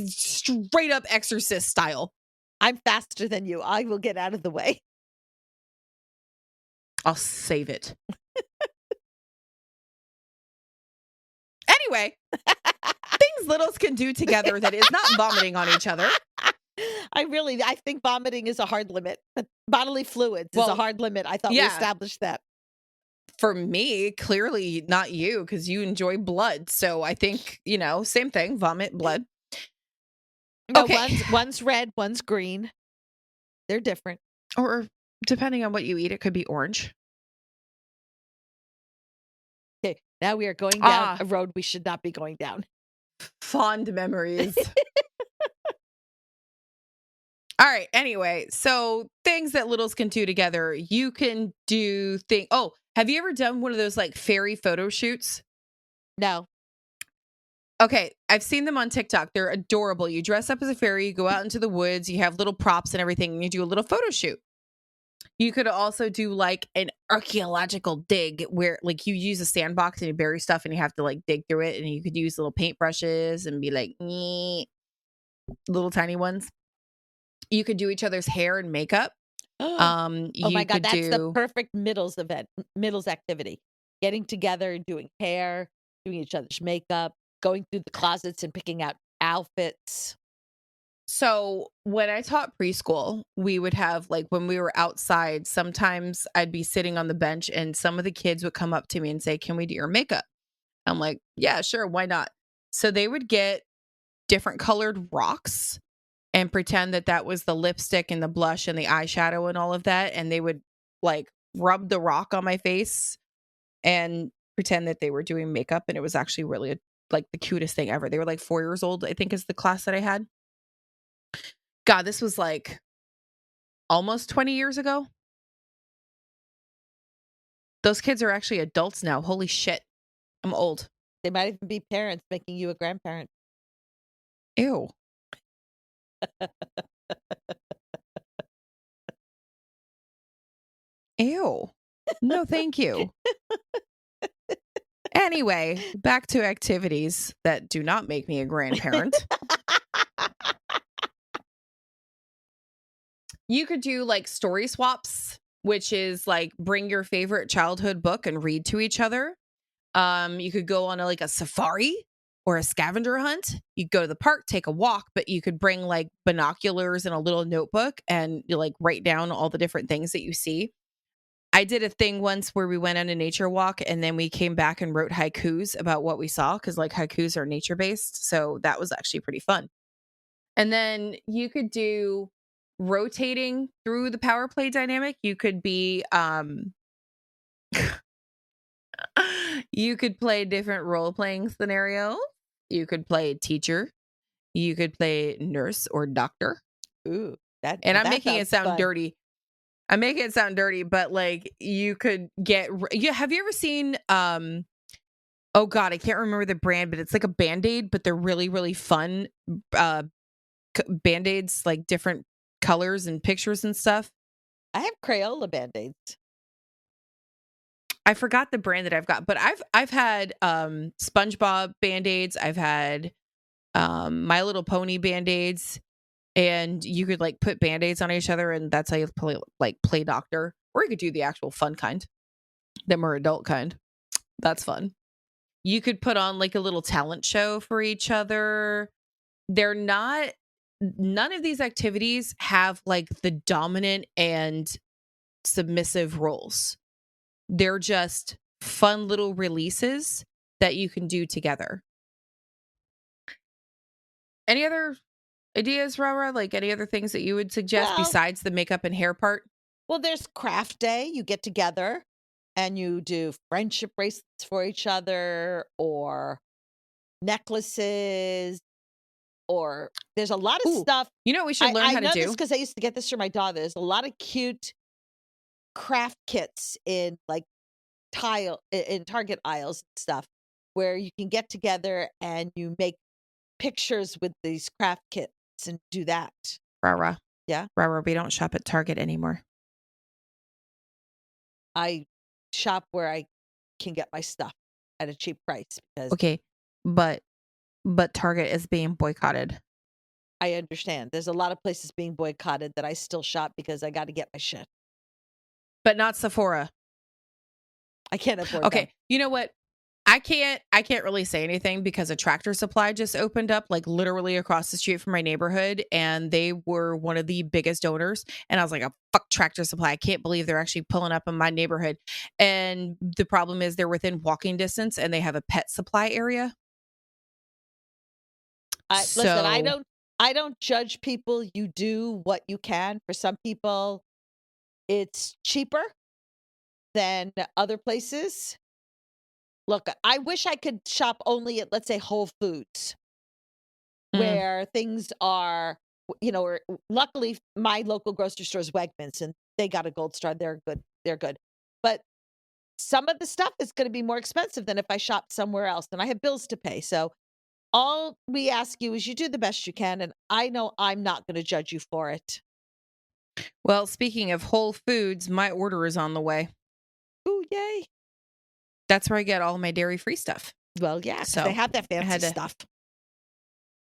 Straight up Exorcist style. I'm faster than you. I will get out of the way. I'll save it. Anyway, things littles can do together that is not vomiting on each other. I think vomiting is a hard limit. But bodily fluids is a hard limit. I thought we established that. For me, clearly not you, because you enjoy blood. So I think, same thing, vomit, blood. No, okay. One's red, one's green. They're different. Or depending on what you eat, it could be orange. Okay, now we are going down a road we should not be going down. Fond memories. All right, anyway, so things that littles can do together. You can do things. Oh, have you ever done one of those like fairy photo shoots? No. Okay, I've seen them on TikTok. They're adorable. You dress up as a fairy, you go out into the woods, you have little props and everything, and you do a little photo shoot. You could also do like an archaeological dig where like you use a sandbox and you bury stuff and you have to like dig through it, and you could use little paintbrushes and be like, little tiny ones. You could do each other's hair and makeup. Oh my God, that's the perfect middles activity. Getting together and doing hair, doing each other's makeup, going through the closets and picking out outfits. So when I taught preschool, we would have like when we were outside, sometimes I'd be sitting on the bench and some of the kids would come up to me and say, "Can we do your makeup?" I'm like, "Yeah, sure. Why not?" So they would get different colored rocks and pretend that was the lipstick and the blush and the eyeshadow and all of that. And they would like rub the rock on my face and pretend that they were doing makeup. And it was actually really like the cutest thing ever. They were like 4 years old, I think is the class that I had. God, this was like almost 20 years ago. Those kids are actually adults now. Holy shit. I'm old. They might even be parents making you a grandparent. Ew. Ew. No, thank you. Anyway, back to activities that do not make me a grandparent. You could do like story swaps, which is like bring your favorite childhood book and read to each other. You could go on like a safari or a scavenger hunt. You go to the park, take a walk, but you could bring like binoculars and a little notebook and you like write down all the different things that you see. I did a thing once where we went on a nature walk and then we came back and wrote haikus about what we saw because like haikus are nature based. So that was actually pretty fun. And then you could do rotating through the power play dynamic. You could be you could play different role playing scenarios. You could play teacher. You could play nurse or doctor. Ooh, And I'm that making it sounds sound fun. dirty. I'm making it sound dirty, but like you could get have you ever seen oh god, I can't remember the brand, but it's like a Band-Aid, but they're really, really fun Band-Aids, like different colors and pictures and stuff. I have Crayola Band-Aids. I forgot the brand that I've got, but I've had SpongeBob Band-Aids, I've had My Little Pony Band-Aids, and you could like put Band-Aids on each other and that's how you play doctor. Or you could do the actual fun kind, the more adult kind. That's fun. You could put on like a little talent show for each other. None of these activities have like the dominant and submissive roles. They're just fun little releases that you can do together. Any other ideas, Rara? Like any other things that you would suggest besides the makeup and hair part? Well, there's craft day. You get together and you do friendship bracelets for each other or necklaces, or there's a lot of stuff. You know what we should learn how to do? I know this because I used to get this for my daughter. There's a lot of cute craft kits in like in Target aisles and stuff where you can get together and you make pictures with these craft kits and do that. Rara. Yeah. Rara, we don't shop at Target anymore. I shop where I can get my stuff at a cheap price because okay, but Target is being boycotted. I understand. There's a lot of places being boycotted that I still shop because I got to get my shit. But not Sephora. I can't afford Okay, them. you know what? I can't really say anything because a Tractor Supply just opened up like literally across the street from my neighborhood and they were one of the biggest donors. And I was like, oh, fuck Tractor Supply. I can't believe they're actually pulling up in my neighborhood. And the problem is they're within walking distance and they have a pet supply area. Listen, I don't judge people. You do what you can. For some people, it's cheaper than other places. Look, I wish I could shop only at, let's say, Whole Foods, where things are, or luckily my local grocery store is Wegmans and they got a gold star. They're good. They're good. But some of the stuff is going to be more expensive than if I shop somewhere else and I have bills to pay. So all we ask you is you do the best you can. And I know I'm not going to judge you for it. Well, speaking of Whole Foods, my order is on the way. Ooh, yay. That's where I get all my dairy-free stuff. Well, yeah, so they have that fancy stuff.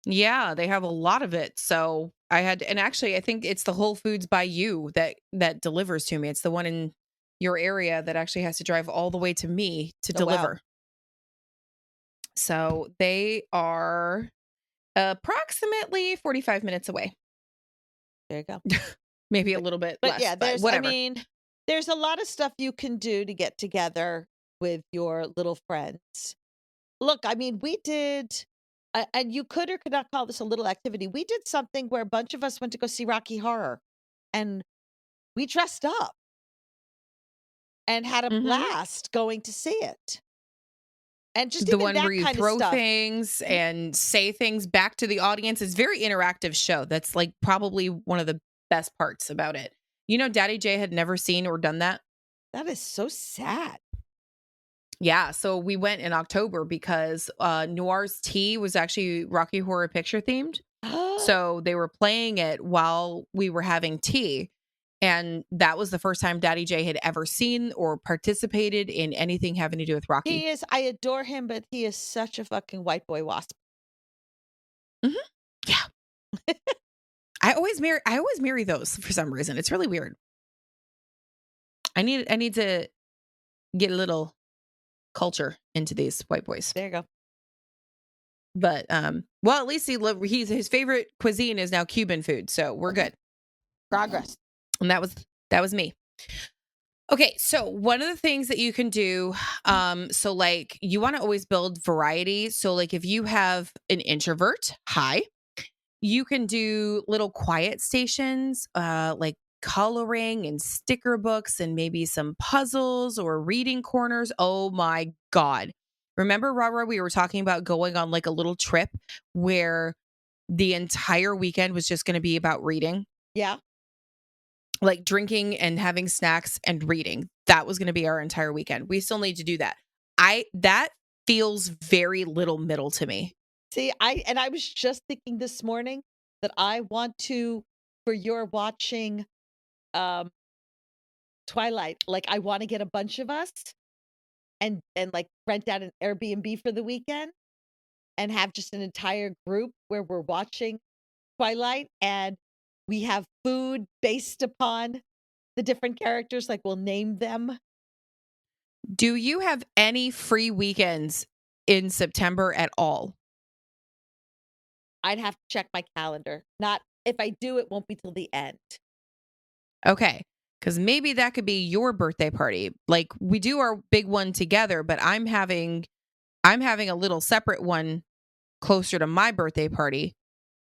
Yeah, they have a lot of it. So and actually, I think it's the Whole Foods by you that delivers to me. It's the one in your area that actually has to drive all the way to me to deliver. Wow. So they are approximately 45 minutes away. There you go. Maybe a little bit but less, yeah, whatever. There's a lot of stuff you can do to get together with your little friends. Look, we did, and you could or could not call this a little activity. We did something where a bunch of us went to go see Rocky Horror, and we dressed up and had a blast going to see it. And just the one where you throw stuff. things and say things back to the audience. It's a very interactive show. That's like probably one of the best parts about it. You know, Daddy J had never seen or done that. That is so sad. Yeah, so we went in October because Noir's Tea was actually Rocky Horror Picture themed. So they were playing it while we were having tea. And that was the first time Daddy J had ever seen or participated in anything having to do with Rocky. I adore him, but he is such a fucking white boy wasp. Mm-hmm. Yeah. I always marry those for some reason. It's really weird. I need to get a little culture into these white boys. There you go. But well, at least his favorite cuisine is now Cuban food, so we're good. Progress. And that was me. Okay, so one of the things that you can do, so like you want to always build variety. So like if you have an introvert, you can do little quiet stations, like coloring and sticker books and maybe some puzzles or reading corners. Oh my God. Remember, Rara, we were talking about going on like a little trip where the entire weekend was just going to be about reading? Yeah. Like drinking and having snacks and reading. That was going to be our entire weekend. We still need to do that. That feels very Little Middle to me. See, I was just thinking this morning that I want to, for your watching Twilight, like I want to get a bunch of us and like rent out an Airbnb for the weekend and have just an entire group where we're watching Twilight and we have food based upon the different characters, like we'll name them. Do you have any free weekends in September at all? I'd have to check my calendar. Not if I do, it won't be till the end. Okay. Because maybe that could be your birthday party. Like we do our big one together, but I'm having a little separate one closer to my birthday party.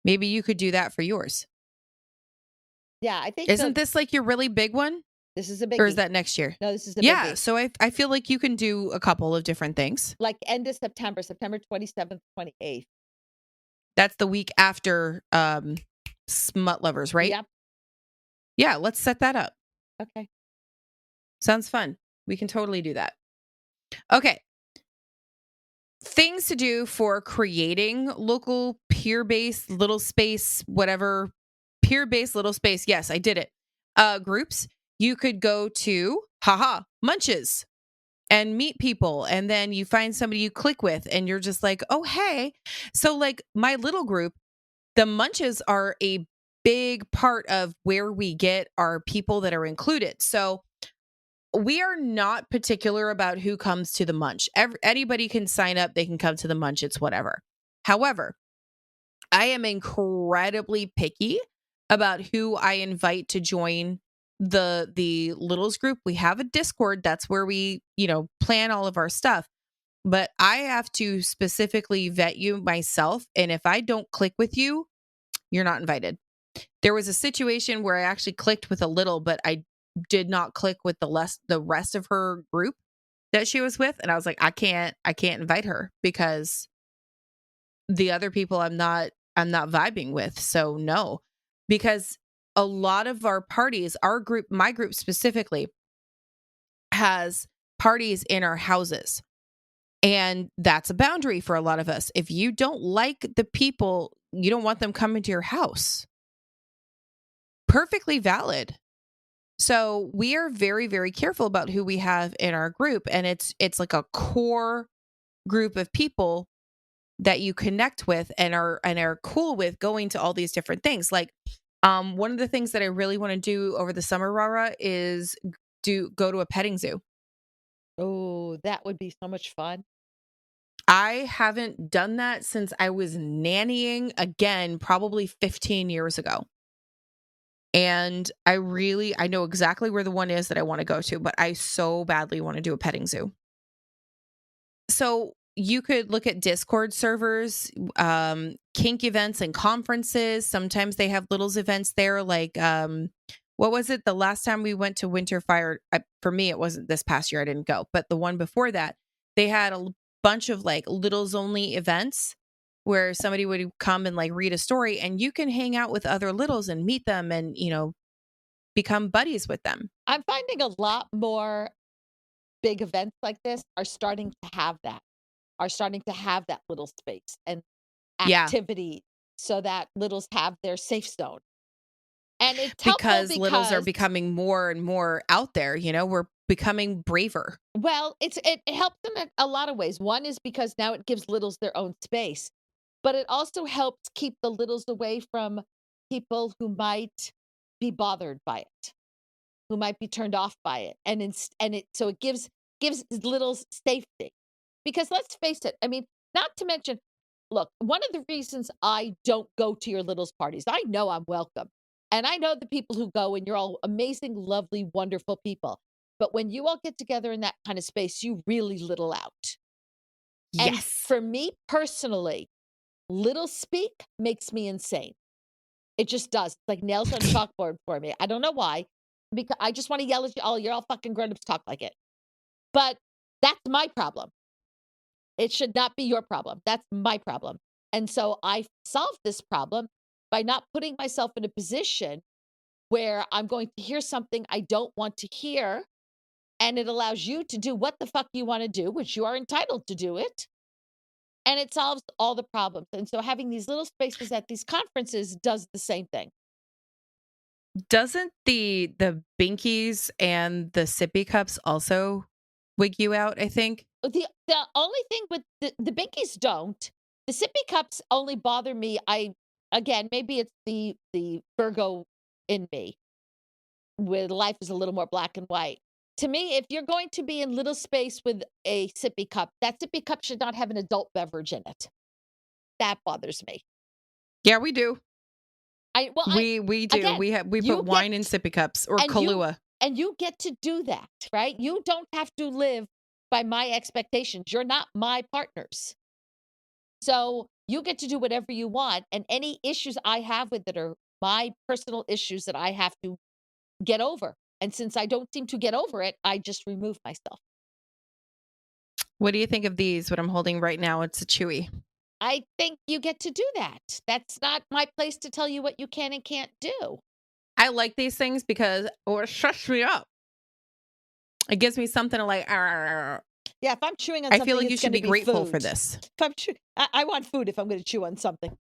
Maybe you could do that for yours. Yeah, I think Isn't this like your really big one? This is a big. Or is that next year? No, this is a yeah. biggie. So I feel like you can do a couple of different things. Like end of September 27th, 28th. That's the week after Smut Lovers, right? Yep. Yeah, let's set that up. Okay. Sounds fun. We can totally do that. Okay. Things to do for creating local peer-based little space, whatever, peer-based little space. Yes, I did it. Groups. You could go to Munches and meet people, and then you find somebody you click with and you're just like, oh, hey. So like my little group, the Munches are a big part of where we get our people that are included. So we are not particular about who comes to the Munch. Anybody can sign up. They can come to the Munch. It's whatever. However, I am incredibly picky about who I invite to join the Littles group. We have a Discord. That's where we, plan all of our stuff. But I have to specifically vet you myself. And if I don't click with you, you're not invited. There was a situation where I actually clicked with a little, but I did not click with the rest of her group that she was with. And I was like, I can't invite her because the other people I'm not vibing with. So no, because a lot of our parties, my group specifically, has parties in our houses. And that's a boundary for a lot of us. If you don't like the people, you don't want them coming to your house. Perfectly valid. So we are very, very careful about who we have in our group. And it's like a core group of people that you connect with and are cool with going to all these different things. Like one of the things that I really want to do over the summer, Rara, is go to a petting zoo. Oh, that would be so much fun. I haven't done that since I was nannying, again, probably 15 years ago. And I know exactly where the one is that I want to go to, but I so badly want to do a petting zoo. So you could look at Discord servers, kink events and conferences. Sometimes they have Littles events there. Like, what was it? The last time we went to Winterfire, for me, it wasn't this past year. I didn't go. But the one before that, they had a bunch of like Littles only events where somebody would come and like read a story, and you can hang out with other Littles and meet them and, become buddies with them. I'm finding a lot more big events like this are starting to have that little space and activity so that Littles have their safe zone. And it's because Littles are becoming more and more out there. We're becoming braver. Well, it helps in a lot of ways. One is because now it gives Littles their own space, but it also helps keep the Littles away from people who might be bothered by it, who might be turned off by it, so it gives Littles safety. Because let's face it, I mean, not to mention, look, one of the reasons I don't go to your Littles parties, I know I'm welcome. And I know the people who go, and you're all amazing, lovely, wonderful people. But when you all get together in that kind of space, you really little out. And Yes. for me personally, little speak makes me insane. It just does. It's like nails on a chalkboard for me. I don't know why. Because I just want to yell at you all. You're all fucking grown-ups, talk like it. But that's my problem. It should not be your problem. That's my problem. And so I solved this problem by not putting myself in a position where I'm going to hear something I don't want to hear. And it allows you to do what the fuck you want to do, which you are entitled to do it. And it solves all the problems. And so having these little spaces at these conferences does the same thing. Doesn't the binkies and the sippy cups also wig you out, I think? The only thing with the binkies don't. The sippy cups only bother me. Again, maybe it's the Virgo in me, where life is a little more black and white. To me, if you're going to be in Littlespace with a sippy cup, that sippy cup should not have an adult beverage in it. That bothers me. Yeah, we do. We do. Again, we put wine in sippy cups or Kahlua. And you get to do that, right? You don't have to live by my expectations. You're not my partners. So you get to do whatever you want. And any issues I have with it are my personal issues that I have to get over. And since I don't seem to get over it, I just remove myself. What do you think of these? What I'm holding right now, it's a Chewy. I think you get to do that. That's not my place to tell you what you can and can't do. I like these things because it shuts me up. It gives me something to like. Yeah, if I'm chewing on something, I feel like you should be grateful for this. If I'm I want food if I'm going to chew on something.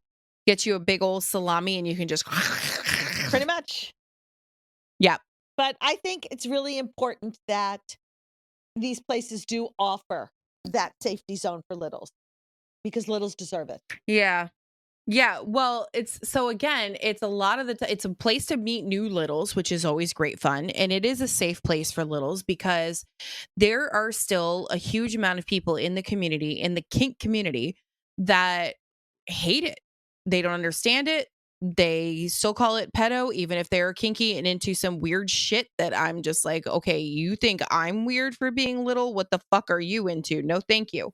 Get you a big old salami and you can just. Pretty much. Yeah. But I think it's really important that these places do offer that safety zone for littles, because littles deserve it. Yeah. Yeah. Well, it's a lot of it's a place to meet new littles, which is always great fun. And it is a safe place for littles because there are still a huge amount of people in the community, in the kink community, that hate it. They don't understand it. They still call it pedo, even if they're kinky and into some weird shit that I'm just like, okay, you think I'm weird for being little? What the fuck are you into? No, thank you.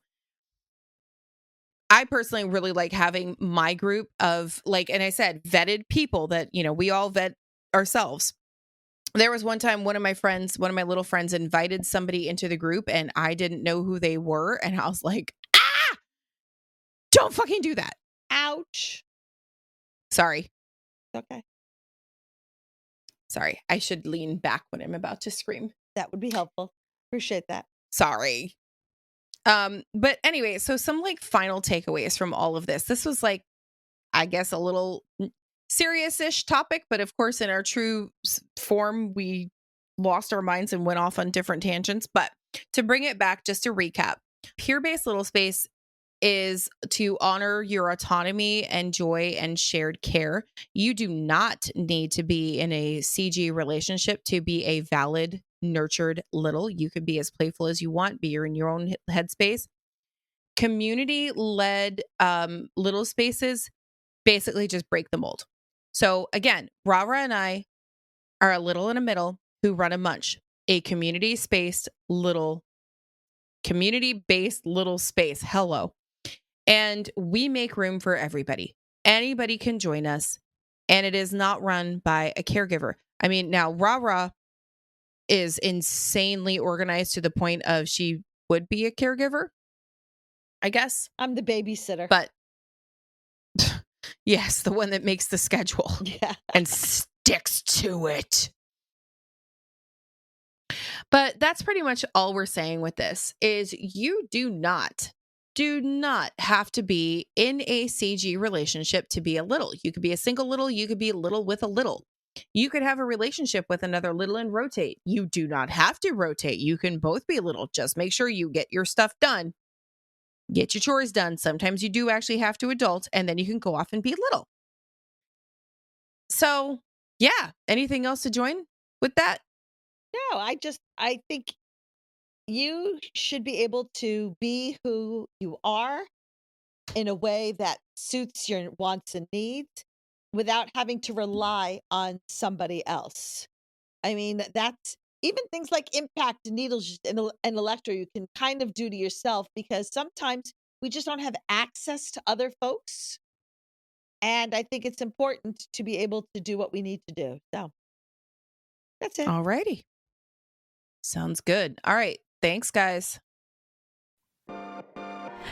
I personally really like having my group of, like, and I said, vetted people that, we all vet ourselves. There was one time one of my little friends invited somebody into the group and I didn't know who they were. And I was like, don't fucking do that. Ouch. Sorry. Okay. Sorry. I should lean back when I'm about to scream. That would be helpful. Appreciate that. Sorry. But anyway, so some like final takeaways from all of this. This was like, I guess, a little serious-ish topic, but of course in our true form, we lost our minds and went off on different tangents. But to bring it back, just to recap, Peer-Based Littlespace is to honor your autonomy and joy and shared care. You do not need to be in a CG relationship to be a valid, nurtured little. You could be as playful as you want, be in your own headspace. Community-led Littlespaces basically just break the mold. So again, Rara and I are a little in the middle who run a munch, a community-based little space. Hello. And we make room for everybody. Anybody can join us. And it is not run by a caregiver. I mean, now Rara is insanely organized to the point of she would be a caregiver, I guess. I'm the babysitter. But yes, the one that makes the schedule. Yeah. And sticks to it. But that's pretty much all we're saying with this is you do not have to be in a CG relationship to be a little. You could be a single little. You could be a little with a little. You could have a relationship with another little and rotate. You do not have to rotate. You can both be little. Just make sure you get your stuff done. Get your chores done. Sometimes you do actually have to adult, and then you can go off and be little. So, yeah. Anything else to join with that? No, I think you should be able to be who you are in a way that suits your wants and needs without having to rely on somebody else. I mean, that's even things like impact and needles and electro you can kind of do to yourself because sometimes we just don't have access to other folks. And I think it's important to be able to do what we need to do. So that's it. All righty. Sounds good. All right. Thanks, guys.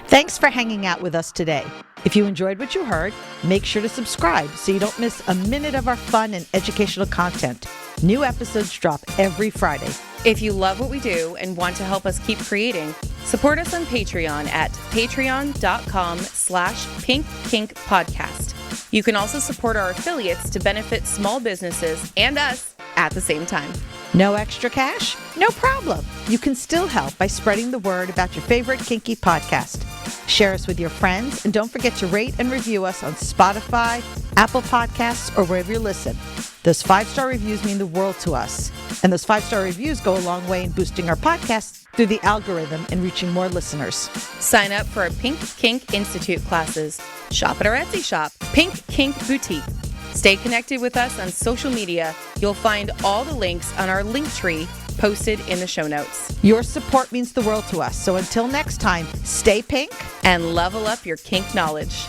Thanks for hanging out with us today. If you enjoyed what you heard, make sure to subscribe so you don't miss a minute of our fun and educational content. New episodes drop every Friday. If you love what we do and want to help us keep creating, support us on Patreon at patreon.com/pinkkinkpodcast. You can also support our affiliates to benefit small businesses and us at the same time. No extra cash? No problem. You can still help by spreading the word about your favorite kinky podcast. Share us with your friends, and don't forget to rate and review us on Spotify, Apple Podcasts, or wherever you listen. Those 5-star reviews mean the world to us. And those 5-star reviews go a long way in boosting our podcast through the algorithm and reaching more listeners. Sign up for our Pink Kink Institute classes. Shop at our Etsy shop, Pink Kink Boutique. Stay connected with us on social media. You'll find all the links on our link tree posted in the show notes. Your support means the world to us. So until next time, stay pink and level up your kink knowledge.